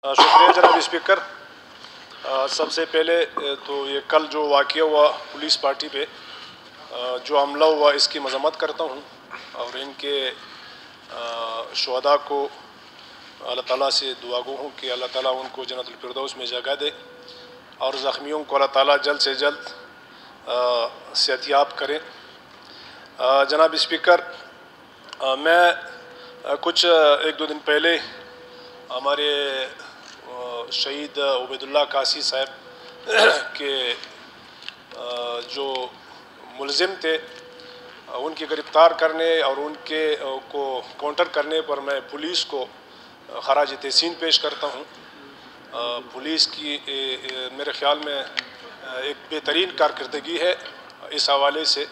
شکریہ جناب اسپیکر۔ سب سے پہلے تو یہ کل جو واقعہ ہوا پولیس پارٹی پہ جو حملہ ہوا اس کی مذمت کرتا ہوں اور ان کے شہداء کو اللہ تعالیٰ سے دعا گو ہوں کہ اللہ تعالیٰ ان کو جنت الفردوس میں جگہ دے اور زخمیوں کو اللہ تعالیٰ جلد سے جلد صحت یاب کرے۔ جناب اسپیکر، میں کچھ ایک دو دن پہلے ہمارے شہید عبید اللہ قاسی صاحب کے جو ملزم تھے ان کی گرفتار کرنے اور ان کے کو کاؤنٹر کرنے پر میں پولیس کو خراج تحسین پیش کرتا ہوں۔ پولیس کی میرے خیال میں ایک بہترین کارکردگی ہے اس حوالے سے۔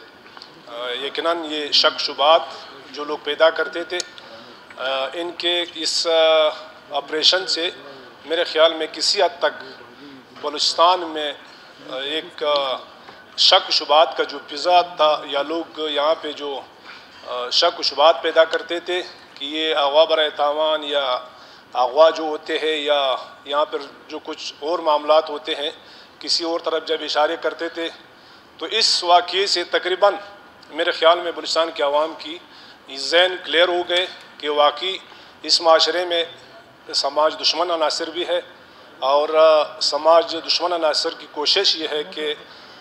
یقیناً یہ شک شبہات جو لوگ پیدا کرتے تھے ان کے اس آپریشن سے میرے خیال میں کسی حد تک بلوچستان میں ایک شک و شبہات کا جو فضا تھا یا لوگ یہاں پہ جو شک و شبہات پیدا کرتے تھے کہ یہ اغوا برائے تاوان یا اغوا جو ہوتے ہیں یا یہاں پر جو کچھ اور معاملات ہوتے ہیں کسی اور طرف جب اشارے کرتے تھے تو اس واقعے سے تقریباً میرے خیال میں بلوچستان کے عوام کی ذہن کلیئر ہو گئے کہ واقعی اس معاشرے میں سماج دشمن عناصر بھی ہے اور سماج دشمن عناصر کی کوشش یہ ہے کہ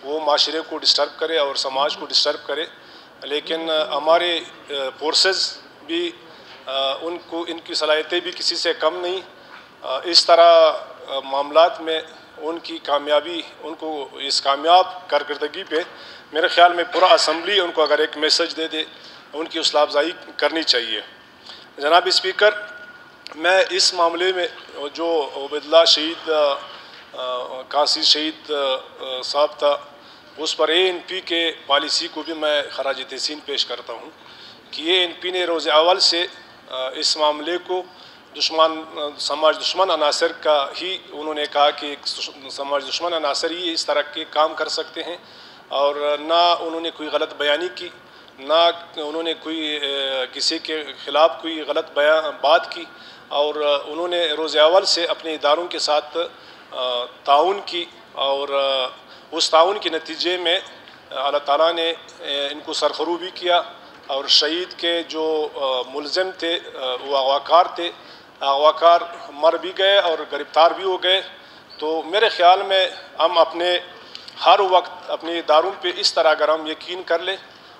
وہ معاشرے کو ڈسٹرب کرے اور سماج کو ڈسٹرب کرے، لیکن ہمارے فورسز بھی ان کی صلاحیتیں بھی کسی سے کم نہیں۔ اس طرح معاملات میں ان کی کامیابی ان کو اس کامیاب کارکردگی پہ میرے خیال میں پورا اسمبلی ان کو اگر ایک میسج دے دے ان کی حوصلہ افزائی کرنی چاہیے۔ جناب اسپیکر، میں اس معاملے میں جو عبید اللہ شہید قاسی شہید صاحب تھا اس پر ANP کے پالیسی کو بھی میں خراج تحسین پیش کرتا ہوں کہ ANP نے روز اول سے اس معاملے کو سماج دشمن عناصر کا ہی انہوں نے کہا کہ سماج دشمن عناصر ہی اس طرح کے کام کر سکتے ہیں، اور نہ انہوں نے کوئی غلط بیانی کی، نہ انہوں نے کوئی کسی کے خلاف کوئی غلط بات کی، اور انہوں نے روز اول سے اپنے اداروں کے ساتھ تعاون کی، اور اس تعاون کے نتیجے میں اللہ تعالیٰ نے ان کو سرخرو بھی کیا، اور شہید کے جو ملزم تھے وہ اغواکار تھے، اغواکار مر بھی گئے اور گرفتار بھی ہو گئے۔ تو میرے خیال میں ہم اپنے ہر وقت اپنے اداروں پہ اس طرح اگر ہم یقین کر لیں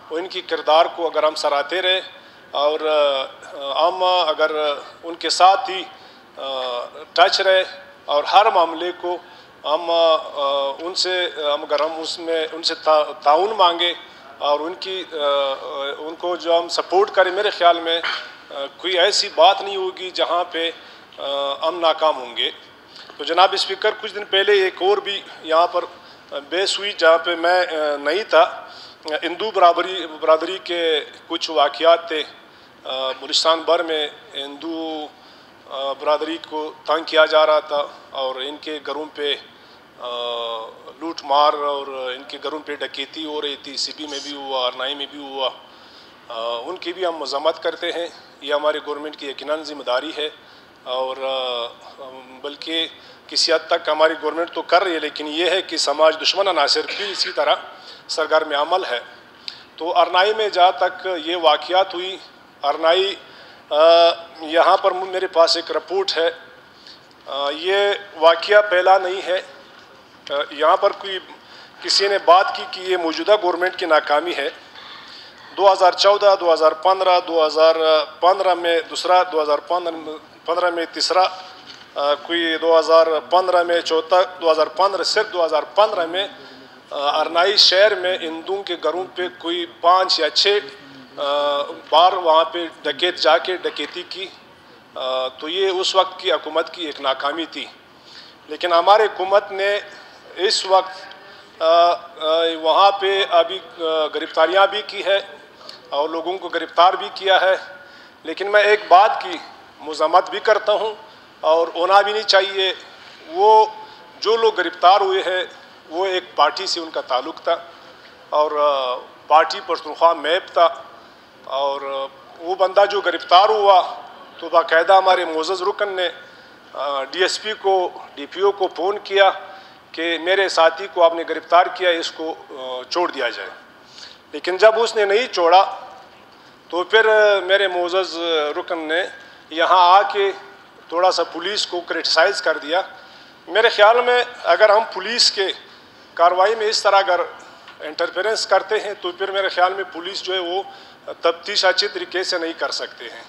اور ان کی کردار کو اگر ہم سراہتے رہے اور ہم اگر ان کے ساتھ ہی ٹچ رہے اور ہر معاملے کو ہم اگر ہم ان سے تعاون مانگے اور ان کو جو ہم سپورٹ کریں، میرے خیال میں کوئی ایسی بات نہیں ہوگی جہاں پہ ہم ناکام ہوں گے۔ تو جناب اسپیکر، کچھ دن پہلے ایک اور بھی یہاں پر بحث ہوئی جہاں پہ میں نہیں تھا۔ ہندو برادری کے کچھ واقعات تھے، بلوچستان بھر میں ہندو برادری کو تنگ کیا جا رہا تھا اور ان کے گھروں پہ لوٹ مار اور ان کے گھروں پہ ڈکیتی ہو رہی تھی۔ CP میں بھی ہوا، RNI میں بھی ہوا۔ ان کی بھی ہم مذمت کرتے ہیں، یہ ہماری گورنمنٹ کی یقیناً ذمہ داری ہے، اور بلکہ کسی حد تک ہماری گورنمنٹ تو کر رہی ہے، لیکن یہ ہے کہ سماج دشمن عناصر بھی اسی طرح سرگرم عمل ہے۔ تو RNI میں جہاں تک یہ واقعات ہوئی، RNI یہاں پر میرے پاس ایک رپورٹ ہے، یہ واقعہ پہلا نہیں ہے۔ یہاں پر کسی نے بات کی کہ یہ موجودہ گورنمنٹ کی ناکامی ہے۔ 2014، 2015، 2015 میں دوسرا، 2015 میں تیسرا، کوئی 2015 میں چوتھا، 2015 صرف 2015 میں RNI شہر میں ہندوؤں کے گھروں پہ کوئی 5 یا 6 بار وہاں پہ ڈکیت جا کے ڈکیتی کی۔ تو یہ اس وقت کی حکومت کی ایک ناکامی تھی، لیکن ہماری حکومت نے اس وقت وہاں پہ ابھی گرفتاریاں بھی کی ہے اور لوگوں کو گرفتار بھی کیا ہے، لیکن میں ایک بات کی مذمت بھی کرتا ہوں اور ہونا بھی نہیں چاہیے۔ وہ جو لوگ گرفتار ہوئے ہیں وہ ایک پارٹی سے ان کا تعلق تھا اور پارٹی پختونخوا میپ تھا، اور وہ بندہ جو گرفتار ہوا تو باقاعدہ ہمارے معزز رکن نے ڈی ایس پی کو ڈی پی او کو فون کیا کہ میرے ساتھی کو آپ نے گرفتار کیا، اس کو چھوڑ دیا جائے، لیکن جب اس نے نہیں چھوڑا تو پھر میرے معزز رکن نے یہاں آ کے تھوڑا سا پولیس کو کرٹیسائز کر دیا۔ میرے خیال میں اگر ہم پولیس کے کارروائی میں اس طرح اگر انٹرفیرنس کرتے ہیں تو پھر میرے خیال میں پولیس جو ہے وہ تفتیش اچھی طریقے سے نہیں کر سکتے ہیں۔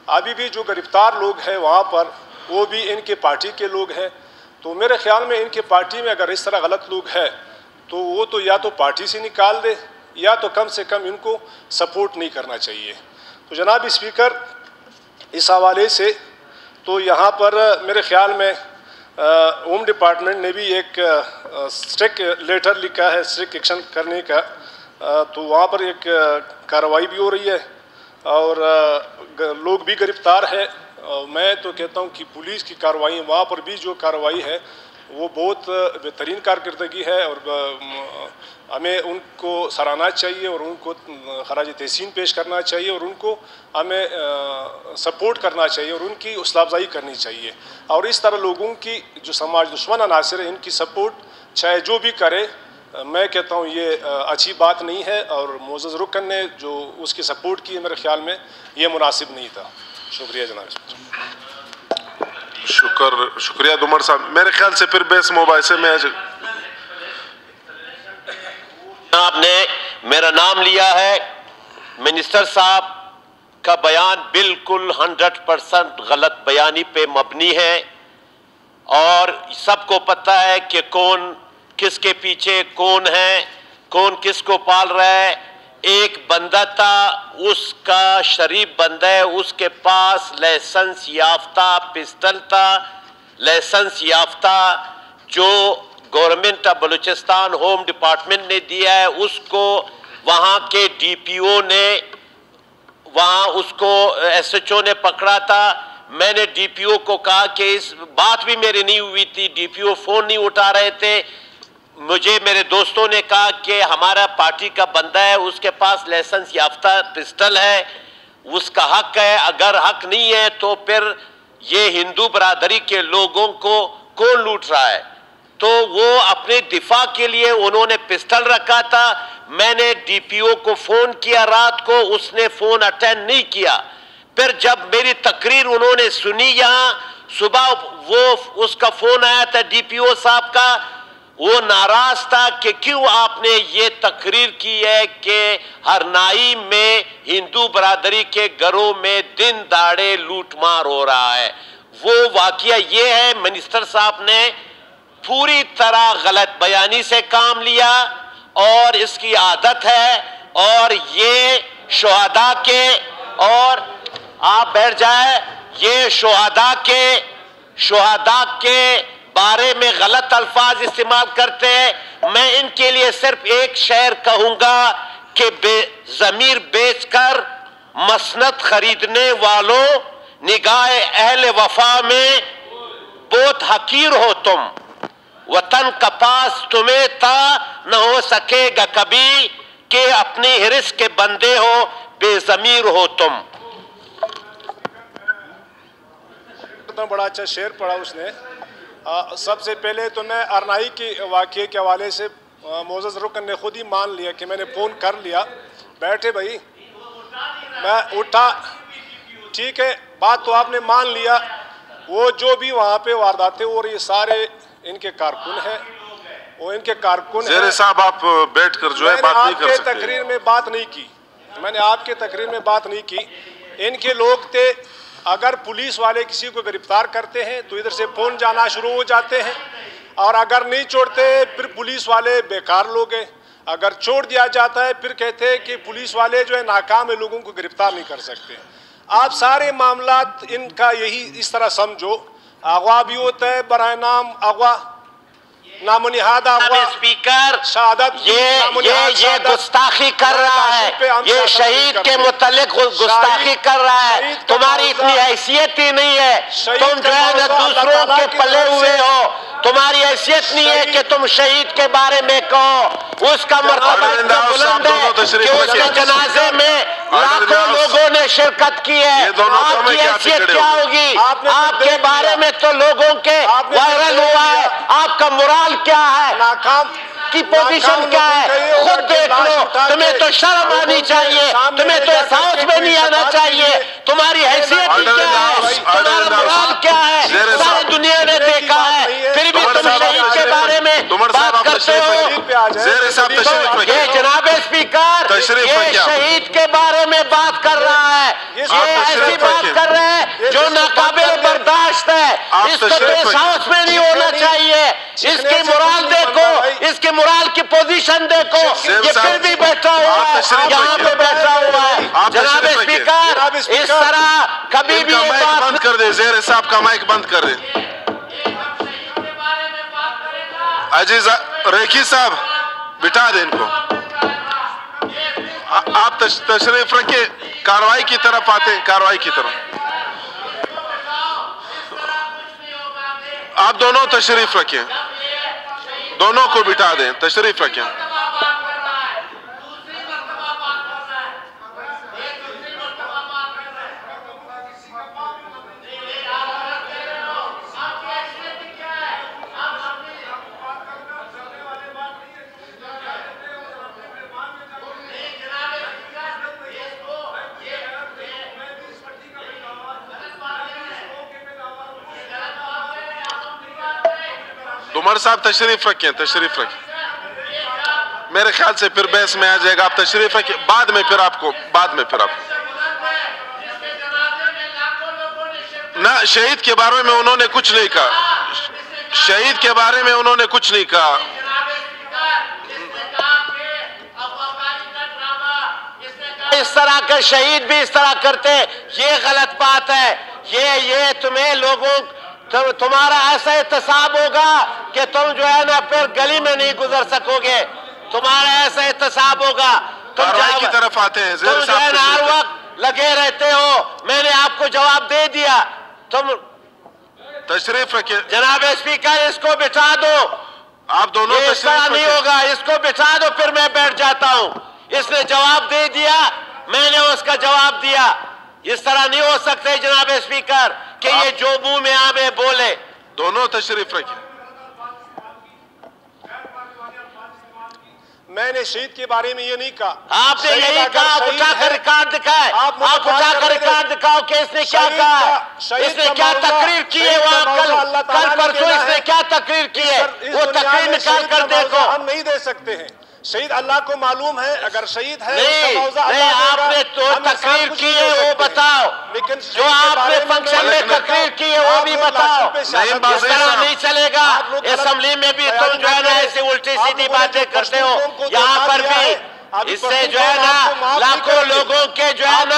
ابھی بھی جو گرفتار لوگ ہیں وہاں پر وہ بھی ان کے پارٹی کے لوگ ہیں، تو میرے خیال میں ان کے پارٹی میں اگر اس طرح غلط لوگ ہیں تو وہ تو یا تو پارٹی سے نکال دے یا تو کم سے کم ان کو سپورٹ نہیں کرنا چاہیے۔ تو جناب اسپیکر، اس حوالے سے تو یہاں پر میرے خیال میں ہوم ڈپارٹمنٹ نے بھی ایک اسٹرک لیٹر لکھا ہے اسٹرک ایکشن کرنے کا، تو وہاں پر ایک کارروائی بھی ہو رہی ہے اور لوگ بھی گرفتار ہے۔ میں تو کہتا ہوں کہ پولیس کی کارروائی وہاں پر بھی جو کارروائی ہے وہ بہت بہترین کارکردگی ہے اور ہمیں ان کو سراہنا چاہیے اور ان کو خراج تحسین پیش کرنا چاہیے اور ان کو ہمیں سپورٹ کرنا چاہیے اور ان کی حوصلہ افزائی کرنی چاہیے، اور اس طرح لوگوں کی جو سماج دشمن عناصر ہیں ان کی سپورٹ چاہے جو بھی کرے، میں کہتا ہوں یہ اچھی بات نہیں ہے، اور معزز رکن نے جو اس کی سپورٹ کی میرے خیال میں یہ مناسب نہیں تھا۔ شکریہ جناب۔ شکریہ دمر صاحب۔ میرے خیال سے پھر بیس مباحثے میں آپ نے میرا نام لیا ہے، منسٹر صاحب کا بیان بالکل 100% غلط بیانی پہ مبنی ہے، اور سب کو پتہ ہے کہ کون کس کے پیچھے کون ہے، کون کس کو پال رہا ہے۔ ایک بندہ تھا، اس کا شریف بندہ ہے، اس کے پاس لائسنس یافتہ پسٹل تھا، لائسنس یافتہ جو government of Balochistan home department نے دیا ہے، اس کو وہاں کے ڈی پی او نے وہاں اس کو ایس ایچ او نے پکڑا تھا۔ میں نے ڈی پی او کو کہا کہ اس بات بھی میری نہیں ہوئی تھی، ڈی پی او فون نہیں اٹھا رہے تھے، مجھے میرے دوستوں نے کہا کہ ہمارا پارٹی کا بندہ ہے، اس کے پاس لائسنس یافتہ پسٹل ہے، اس کا حق ہے، اگر حق نہیں ہے تو پھر یہ ہندو برادری کے لوگوں کو کون لوٹ رہا ہے؟ تو وہ اپنے دفاع کے لیے انہوں نے پسٹل رکھا تھا۔ میں نے ڈی پی او کو فون کیا رات کو، اس نے فون اٹینڈ نہیں کیا۔ پھر جب میری تقریر انہوں نے سنی یہاں صبح، وہ اس کا فون آیا تھا ڈی پی او صاحب کا، وہ ناراض تھا کہ کیوں آپ نے یہ تقریر کی ہے کہ ہرنائی میں ہندو برادری کے گھروں میں دن دہاڑے لوٹ مار ہو رہا ہے۔ وہ واقعہ یہ ہے، منسٹر صاحب نے پوری طرح غلط بیانی سے کام لیا اور اس کی عادت ہے، اور یہ شہداء کے، اور آپ بیٹھ جائے، یہ شہداء کے بارے میں غلط الفاظ استعمال کرتے ہیں۔ میں ان کے لیے صرف ایک شعر کہوں گا کہ ضمیر بیچ کر مسند خریدنے والوں، نگاہ اہل وفا میں بہت حقیر ہو تم، وطن کا پاس تمہیں تا نہ ہو سکے گا کبھی، کہ اپنی حرص کے بندے ہو، بے ضمیر ہو تم۔ اتنا بڑا اچھا شعر پڑھا اس نے۔ سب سے پہلے تو میں ارنائی کے واقعے کے حوالے سے معزز رکن نے خود ہی مان لیا کہ میں نے فون کر لیا، بیٹھے بھائی، میں اٹھا، ٹھیک ہے، بات تو آپ نے مان لیا۔ وہ جو بھی وہاں پہ وارداتیں ہو رہی، سارے ان کے کارکن ہیں، وہ ان کے کارکن ہیں۔ زیر صاحب آپ بیٹھ کر جو ہے بات نہیں کر سکتے۔ میں نے آپ کے تقریر میں بات نہیں کی، میں نے آپ کے تقریر میں بات نہیں کی، ان کے لوگ تھے۔ اگر پولیس والے کسی کو گرفتار کرتے ہیں تو ادھر سے فون جانا شروع ہو جاتے ہیں، اور اگر نہیں چھوڑتے پھر پولیس والے بیکار لوگ ہیں۔ اگر چھوڑ دیا جاتا ہے پھر کہتے ہیں کہ پولیس والے جو ہے ناکام ہے، لوگوں کو گرفتار نہیں کر سکتے۔ آپ سارے معاملات ان کا یہی اس طرح سمجھو، اغوا بھی ہوتا ہے برائے نام اغوا، نام و نہاد اغوا، اسپیکر شہادت، یہ گستاخی کر رہا ہے، یہ شہید کے متعلق گستاخی کر رہا ہے۔ تمہاری اتنی حیثیت ہی نہیں ہے، تم جو ہے نا دوسروں کے پلے ہوئے ہو، تمہاری حیثیت نہیں ہے کہ تم شہید کے بارے میں کہو. اس کا مرتبہ اتنا بلند ہے کہ اس کے جنازے میں لاکھوں لوگوں نے شرکت کی ہے. آپ کی حیثیت کیا ہوگی؟ آپ کے بارے میں تو لوگوں کے وائرل ہوا ہے. آپ کا مرال کیا ہے کی پوزیشن کیا ہے؟ خود دیکھ لو. تمہیں تو شرم آنی چاہیے. تمہیں تو احساس میں نہیں آنا چاہیے. تمہاری حیثیت کیا ہے؟ تمہارا مرال کیا ہے؟ ساری دنیا نے دیکھا ہے. پھر بھی تم شہید کے بارے میں بات کرتے ہو. یہ جناب اسپیکر یہ شہید کے بارے میں بات کر رہا ہے. یہ ایسی بات کر رہے ہیں جو ناقابل برداشت ہے. اس کو تو احساس میں نہیں ہونا چاہیے. اس کی مرال دیکھو. اس کی مرال کی پوزیشن دیکھو. یہ پھر بھی بیٹھا ہوا ہے. یہاں پہ بیٹھا ہوا ہے. جناب اسپیکر اس طرح کبھی بھی یہ بات بند کر دے. زیر صاحب کا مائک بند کر دے. عزیز ریکھی صاحب بٹھا دیں ان کو. آپ تشریف رکھیں. کاروائی کی طرف آتے ہیں. کاروائی کی طرف آپ دونوں تشریف رکھیں. دونوں کو بٹھا دیں. تشریف رکھیں. عمر صاحب تشریف رکھیں. تشریف رکھیں. میرے خیال سے پھر بحث میں آ جائے گا. آپ تشریف رکھیں. بعد میں پھر آپ کو نہ شہید کے بارے میں انہوں نے کچھ نہیں کہا. شہید کے بارے میں انہوں نے کچھ نہیں کہا. اس طرح کے شہید بھی اس طرح کرتے. یہ غلط بات ہے. یہ تمہیں لوگوں تمہارا ایسا احتساب ہوگا کہ تم جو ہے نا پھر گلی میں نہیں گزر سکو گے. تمہارا ایسا احتساب ہوگا. کارروائی کی طرف آتے ہیں. تم جو ہے نا ہر وقت لگے رہتے ہو. میں نے آپ کو جواب دے دیا. تم تشریف رکھیں. جناب اسپیکر اس کو بٹھا دو. آپ دونوں اس طرح نہیں ہوگا. اس کو بٹھا دو. پھر میں بیٹھ جاتا ہوں. اس نے جواب دے دیا. میں نے اس کا جواب دیا. اس طرح نہیں ہو سکتے جناب اسپیکر کہ یہ جو منہ میں آوے بولے. دونوں تشریف رکھیں. میں نے شہید کے بارے میں یہ نہیں کہا. آپ نے یہی کہا. اٹھا کر ریکارڈ دکھائے. آپ اٹھا کر ریکارڈ دکھاؤ کہ اس نے کیا کہا. اس نے کیا تقریر کی ہے وہاں کل پرسوں اس نے کیا تقریر کی ہے. وہ تقریر نکال کر دیکھو. ہم نہیں دے سکتے ہیں. شہید اللہ کو معلوم ہے. اگر شہید ہے نہیں آپ نے تو تقریر کی ہے وہ بتاؤ. جو آپ نے فنکشن میں تقریر کی ہے وہ بھی بتاؤ. اس طرح نہیں چلے گا. اسمبلی میں بھی تم جو ہے نا ایسی الٹی سیدھی باتیں کرتے ہو. یہاں پر بھی اس سے جو ہے نا لاکھوں لوگوں کے جو ہے نا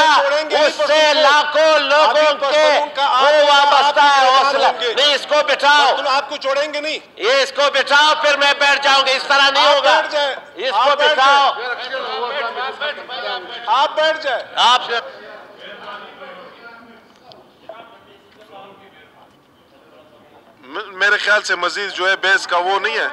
اس سے لاکھوں لوگوں کے وہ وابستہ ہے حوصلہ. نہیں اس کو بٹھاؤ. آپ کو چھوڑیں گے نہیں. یہ اس کو بٹھاؤ پھر میں بیٹھ جاؤں گا. اس طرح نہیں ہوگا. اس کو بٹھاؤ. آپ بیٹھ جائے. آپ میرے خیال سے مزید جو ہے بحث کا وہ نہیں ہے.